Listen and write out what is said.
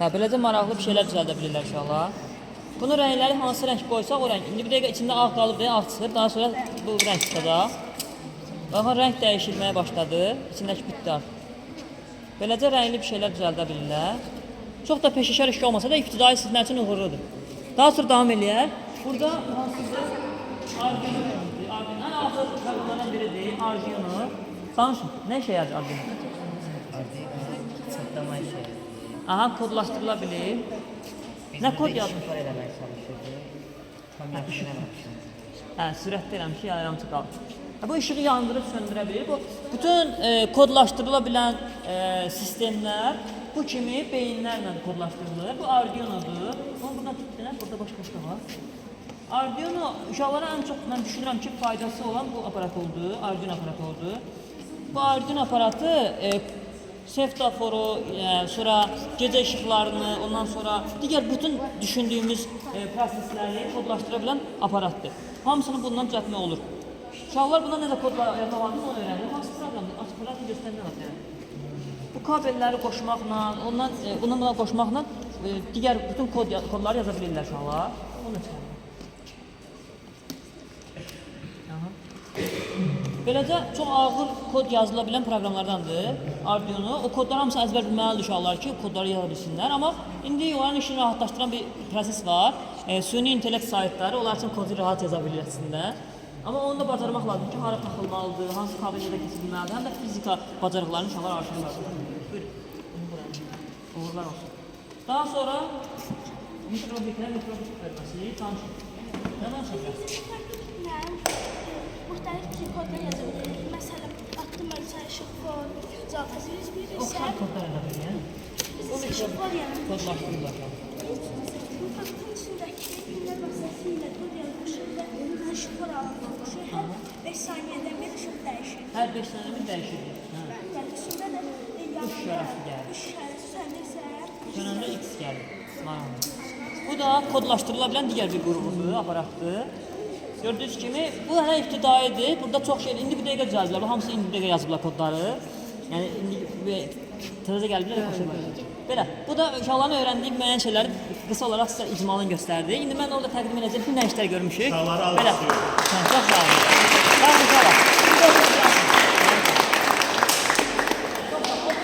Hə, beləcə maraqlı bir şeylər düzəldə bilirlər inşallah. Bunun rəngləri hansı rəng qoysaq o rəng. İndi bir dəqiqə içində ağ qalıb deyə ağ çıxır. Daha sonra bu rəng çıxacaq. Baxın, rəng dəyişilməyə başladı. İçindəki bitdi artıq. Beləcə rəngli bir şeylər düzəldə bilirlər. Çox da peşəkar iş olmasa da ibtidai sizlər üçün uğurludur. Daha sonra davam eləyək. Burada hansıdır? Arduino. Ən ağır proqramlardan biridir. Arduino. Danışın, nə işə yarayır Arduino? Çatlama işi. Aha, kodlaşdırıla bilir. Nə kod yazmışlar? Eləmək çalışırdı. Tam yaxşı eləməmişəm. Hə, sürətli eləmiş, yarımçı qalır. Bu işığı yandırıb söndürə bilir. Bu bütün kodlaşdırıla bilən sistemlər bu kimi beyinlərlə kodlaşdırılır. Bu Arduino'dur. Onu buradan tutdular, burada başqa var. Arduino uşaqlara ən çox mən düşünürəm ki, faydası olan bu aparat oldu, Arduino aparatı oldu. Bu Arduino aparatı seftaforu, sonra gecə işıqlarını, ondan sonra digər bütün düşündüyümüz prosesləri kodlaşdıra bilən aparatdır. Hamısını bundan düzəltmək olur. Uşaqlar buna necə kod yazmalarını onu öyrənir. Hansı proqramdır? Açıqlarını göstərmək lazım. Bu kabelləri qoşmaqla, buna qoşmaqla digər bütün kodları yaza bilirlər uşaqlar. Onu da çıxarır. Beləcə çox ağır kod yazıla bilən proqramlardandır Arduino. O kodları hamısı əzbər bilməlidir uşaqlar ki, kodları yaza bilsinlər. Amma indi onların işini rahatlaşdıran bir proses var. Süni intellekt saytları, onlar üçün kodu rahat yaza bilir əslində. Amma onu da bacarmaq lazım ki, hara taxılmalıdır, hansı kabellərdə keçirilməlidir, həm də fizika bacarıqlarını uşaqlar artırırlar. Buyurun. Uğurlar olsun. Daha sonra mikrofon verməsi, tanışın. Nə danışacaq? Müxtəlif bir kodlar yaza bilirik. Məsələn, attım ölçə, işıq var, cavabı bir Oxşar kodlar yaza bilir. Bizim işıq var yəni. Kodlaşdırırlar. Bu kodun içindəki günlər vasitəsilə kod yazmışıq və işıqlar alınmışıq. Hər 5 saniyədə bir işıq dəyişir. Hər 5 saniyədə bir dəyişir. Yəni içində də Üç şərəfi gəlir. Üç şərəfi sönürsə, Sönəndə X gəlir. Bu da kodlaşdırıla bilən digər bir qrubudur, aparatdır. Gördüyünüz kimi, bu hələ ibtidaidir. Burada çox şey, indi bir dəqiqə düzəldilər. Hamısı indi bir dəqiqə yazıblar kodları. Yəni, indi təzə gəliblər, başlayırlar. Belə, bu da uşaqların öyrəndiyi müəyyən şeyləri qısa olaraq sizə icmalını göstərdi. İndi mən orada təqdim edəcəm ki, nə işlər görmüşük. Uşaqları alışdırıyorum. Çox sağ olun. Sağ olun, sağ olun.